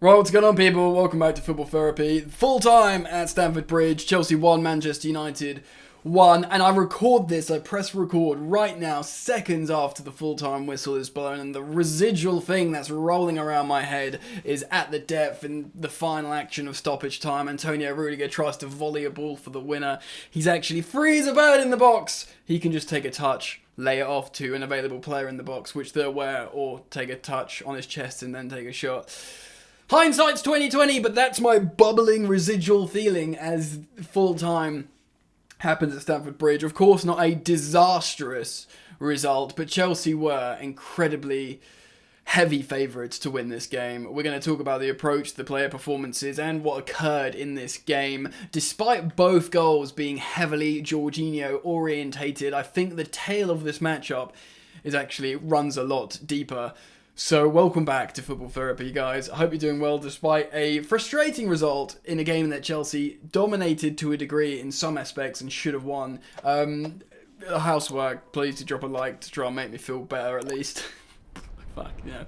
Right, what's going on, people? Welcome back to Football Therapy. Full time at Stamford Bridge. Chelsea 1, Manchester United 1. And I record this, I press record right now, seconds after the full-time whistle is blown, and the residual thing that's rolling around my head is at the depth in the final action of stoppage time. Antonio Rudiger tries to volley a ball for the winner. He's actually free as a bird in the box. He can just take a touch, lay it off to an available player in the box, which they're aware, or take a touch on his chest and then take a shot. Hindsight's 2020, but that's my bubbling residual feeling as full-time happens at Stamford Bridge. Of course, not a disastrous result, but Chelsea were incredibly heavy favourites to win this game. We're going to talk about the approach, the player performances, and what occurred in this game. Despite both goals being heavily Jorginho orientated, I think the tale of this matchup runs a lot deeper. So welcome back to Football Therapy, guys. I hope you're doing well despite a frustrating result in a game that Chelsea dominated to a degree in some aspects and should have won. Housework, please to drop a like to try and make me feel better at least. Fuck, yeah.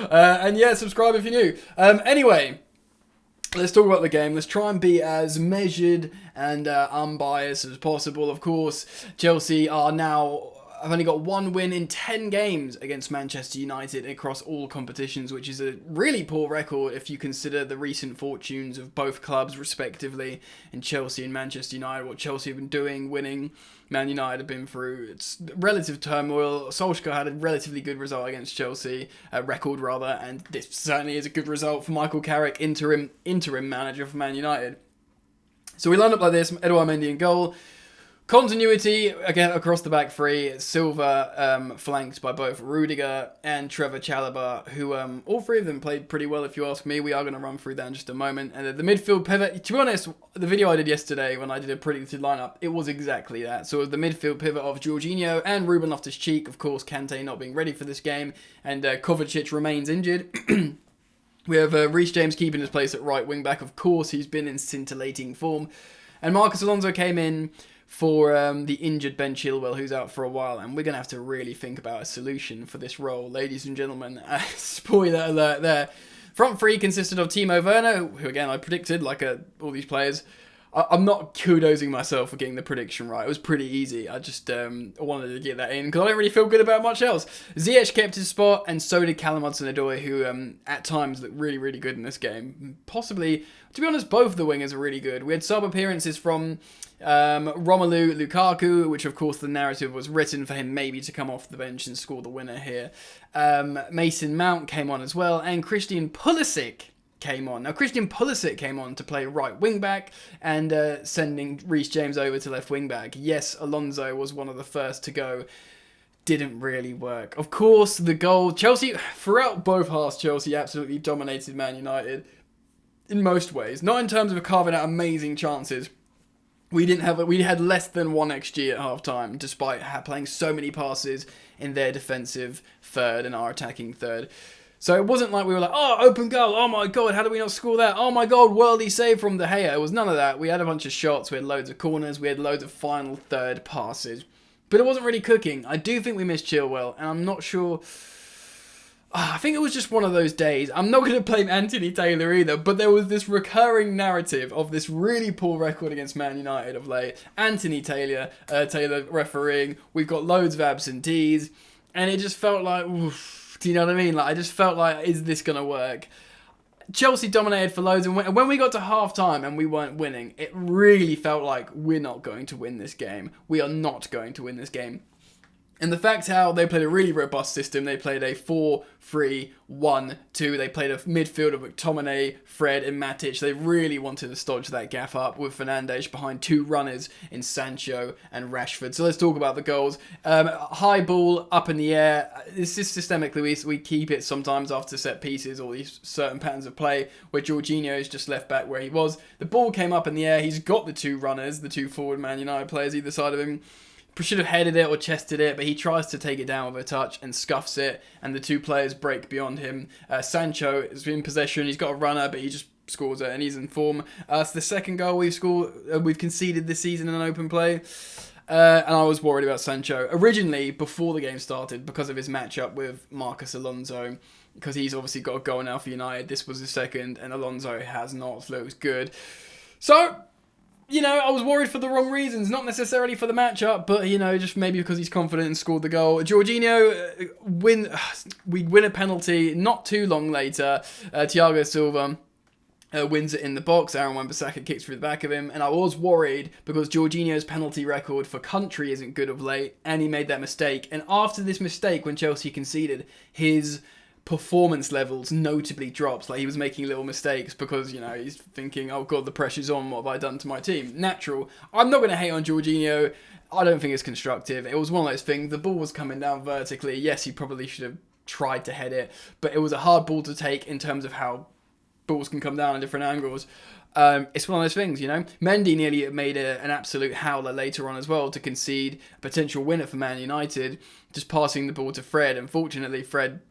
And yeah, subscribe if you're new. Anyway, let's talk about the game. Let's try and be as measured and unbiased as possible. Of course, Chelsea are now... I've only got one win in 10 games against Manchester United across all competitions, which is a really poor record if you consider the recent fortunes of both clubs respectively, in Chelsea and Manchester United. What Chelsea have been doing, winning, Man United have been through it's relative turmoil. Solskjaer had a relatively good result against Chelsea, record rather, and this certainly is a good result for Michael Carrick, interim manager for Man United. So we lined up like this: Edouard Mendy in goal. Continuity again across the back three. Silva flanked by both Rudiger and Trevor Chalobah, who all three of them played pretty well if you ask me. We are going to run through that in just a moment. And the midfield pivot, to be honest, the video I did yesterday when I did a predicted lineup, it was exactly that. So the midfield pivot of Jorginho and Ruben Loftus-Cheek, of course, Kante not being ready for this game, and Kovacic remains injured. We have Reece James keeping his place at right wing back. Of course, he's been in scintillating form. And Marcus Alonso came in for the injured Ben Chilwell, who's out for a while, and we're going to have to really think about a solution for this role, ladies and gentlemen. Spoiler alert there. Front three consisted of Timo Werner, who again I predicted, like all these players. I'm not kudosing myself for getting the prediction right. It was pretty easy. I just wanted to get that in because I don't really feel good about much else. Ziyech kept his spot, and so did Callum Hudson-Odoi, who at times looked really, really good in this game. Possibly, to be honest, both the wingers are really good. We had sub appearances from Romelu Lukaku, which of course the narrative was written for him maybe to come off the bench and score the winner here. Mason Mount came on as well, and Christian Pulisic came on. Now, Christian Pulisic came on to play right wing back and sending Reece James over to left wing back. Yes, Alonso was one of the first to go. Didn't really work. Of course, the goal. Chelsea, throughout both halves, Chelsea absolutely dominated Man United in most ways. Not in terms of carving out amazing chances. We had less than 1 XG at half time, despite playing so many passes in their defensive third and our attacking third. So it wasn't like we were like, oh, open goal, oh my god, how do we not score that? Oh my god, worldy save from De Gea. It was none of that. We had a bunch of shots, we had loads of corners, we had loads of final third passes. But it wasn't really cooking. I do think we missed Chilwell, and I'm not sure... I think it was just one of those days. I'm not going to blame Anthony Taylor either, but there was this recurring narrative of this really poor record against Man United of late. Anthony Taylor refereeing, we've got loads of absentees, and it just felt like... oof. Do you know what I mean? Like, I just felt like, is this going to work? Chelsea dominated for loads, and when we got to half-time and we weren't winning, it really felt like we're not going to win this game. We are not going to win this game. And the fact how they played a really robust system, they played a 4-3-1-2, they played a midfield of McTominay, Fred and Matic. They really wanted to stodge that gap up with Fernandes behind two runners in Sancho and Rashford. So let's talk about the goals. High ball up in the air. This is systemically, we keep it sometimes after set pieces or these certain patterns of play where Jorginho is just left back where he was. The ball came up in the air. He's got the two runners, the two forward Man United players either side of him. Should have headed it or chested it, but he tries to take it down with a touch and scuffs it, and the two players break beyond him. Sancho is in possession, he's got a runner, but he just scores it, and he's in form. It's the second goal we've conceded this season in an open play, and I was worried about Sancho. Originally, before the game started, because of his matchup with Marcus Alonso, because he's obviously got a goal now for United. This was his second, and Alonso has not looked good. So, I was worried for the wrong reasons, not necessarily for the matchup, but, just maybe because he's confident and scored the goal. Jorginho, we win a penalty not too long later. Thiago Silva wins it in the box. Aaron Wan-Bissaka kicks through the back of him, and I was worried because Jorginho's penalty record for country isn't good of late, and he made that mistake. And after this mistake, when Chelsea conceded, his performance levels notably drops. Like, he was making little mistakes because, he's thinking, oh god, the pressure's on, what have I done to my team? Natural. I'm not going to hate on Jorginho. I don't think it's constructive. It was one of those things, the ball was coming down vertically. Yes, he probably should have tried to head it, but it was a hard ball to take in terms of how balls can come down at different angles. It's one of those things, Mendy nearly made an absolute howler later on as well to concede a potential winner for Man United, just passing the ball to Fred. Unfortunately, Fred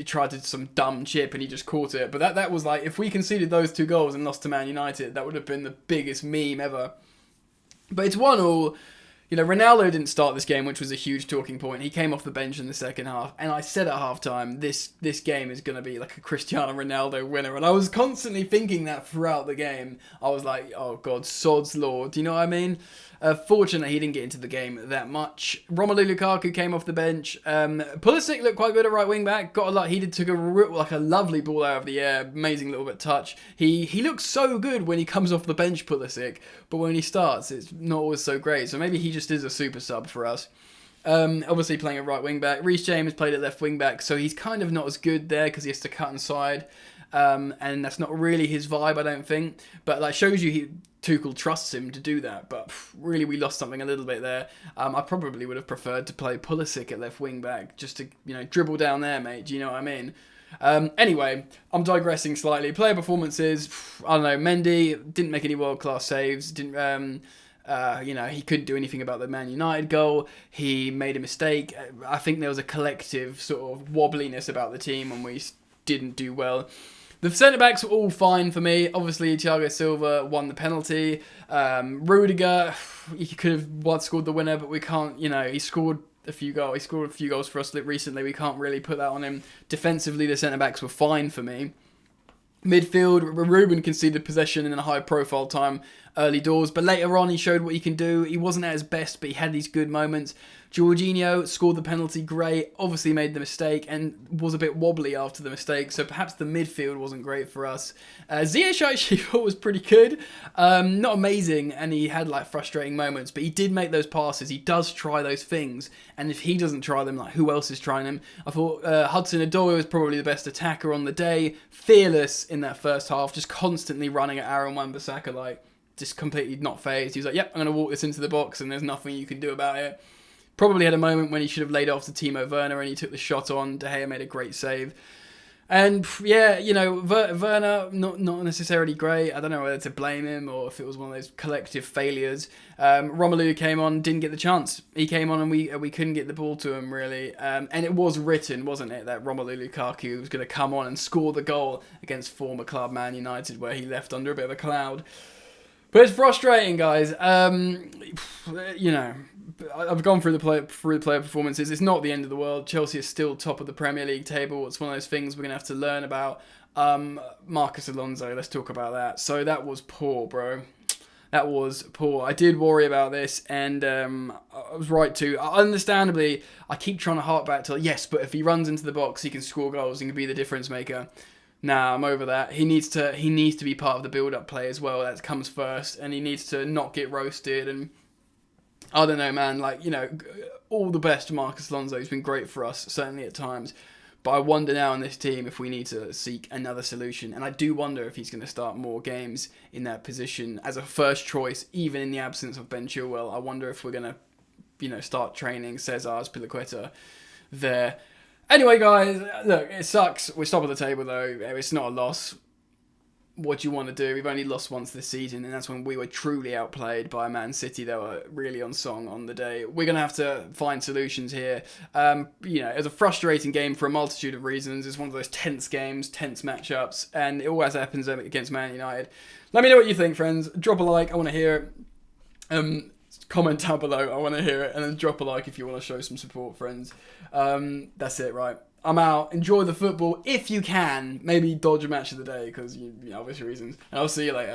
tried to some dumb chip and he just caught it. But that was like, if we conceded those 2 goals and lost to Man United, that would have been the biggest meme ever. But it's 1-1. Ronaldo didn't start this game, which was a huge talking point. He came off the bench in the second half, and I said at halftime, this game is going to be like a Cristiano Ronaldo winner. And I was constantly thinking that throughout the game. I was like, oh god, sod's law. Do you know what I mean? Fortunately, he didn't get into the game that much. Romelu Lukaku came off the bench. Pulisic looked quite good at right wing back. Got a lot. He took a lovely ball out of the air. Amazing little bit of touch. He looks so good when he comes off the bench, Pulisic. But when he starts, it's not always so great. So maybe he just is a super sub for us. Obviously playing at right wing back. Reece James played at left wing back, so he's kind of not as good there because he has to cut inside. And that's not really his vibe, I don't think. But shows you Tuchel trusts him to do that. But really, we lost something a little bit there. I probably would have preferred to play Pulisic at left wing back, just to dribble down there, mate. Do you know what I mean? Anyway, I'm digressing slightly. Player performances, I don't know. Mendy didn't make any world class saves. Didn't. He couldn't do anything about the Man United goal. He made a mistake. I think there was a collective sort of wobbliness about the team when we didn't do well. The centre-backs were all fine for me. Obviously, Thiago Silva won the penalty. Rudiger, he could have scored the winner, but we can't, he scored a few goals. He scored a few goals for us recently. We can't really put that on him. Defensively, the centre-backs were fine for me. Midfield, Ruben conceded possession in a high-profile time early doors, but later on he showed what he can do. He wasn't at his best, but he had these good moments. Jorginho scored the penalty, great, obviously made the mistake and was a bit wobbly after the mistake, so perhaps the midfield wasn't great for us. Ziyech I actually thought was pretty good, not amazing, and he had frustrating moments, but he did make those passes. He does try those things, and if he doesn't try them, who else is trying them? I thought Hudson-Odoi was probably the best attacker on the day, fearless in that first half, just constantly running at Aaron Wan-Bissaka, just completely not phased. He was like, yep, I'm going to walk this into the box and there's nothing you can do about it. Probably had a moment when he should have laid off to Timo Werner and he took the shot on. De Gea made a great save. And yeah, Werner, not necessarily great. I don't know whether to blame him or if it was one of those collective failures. Romelu came on, didn't get the chance. He came on and we couldn't get the ball to him really. And it was written, wasn't it, that Romelu Lukaku was going to come on and score the goal against former club Man United, where he left under a bit of a cloud. But it's frustrating, guys. I've gone through the player performances. It's not the end of the world. Chelsea is still top of the Premier League table. It's one of those things we're going to have to learn about. Marcus Alonso, let's talk about that. So that was poor, bro. That was poor. I did worry about this, and I was right to. Understandably, I keep trying to hark back to, yes, but if he runs into the box, he can score goals and can be the difference maker. Nah, I'm over that. He needs to be part of the build-up play as well. That comes first, and he needs to not get roasted. And I don't know, man. All the best to Marcus Alonso. He's been great for us, certainly at times. But I wonder now in this team if we need to seek another solution. And I do wonder if he's going to start more games in that position as a first choice, even in the absence of Ben Chilwell. I wonder if we're going to, start training Cesar Azpilicueta there. Anyway, guys, look, it sucks. We're top of the table, though. It's not a loss. What do you want to do? We've only lost once this season, and that's when we were truly outplayed by Man City. They were really on song on the day. We're going to have to find solutions here. It was a frustrating game for a multitude of reasons. It's one of those tense games, tense matchups, and it always happens against Man United. Let me know what you think, friends. Drop a like. I want to hear it. Comment down below. I want to hear it. And then drop a like if you want to show some support, friends. That's it, right? I'm out. Enjoy the football if you can. Maybe dodge a match of the day because, obvious reasons. And I'll see you later.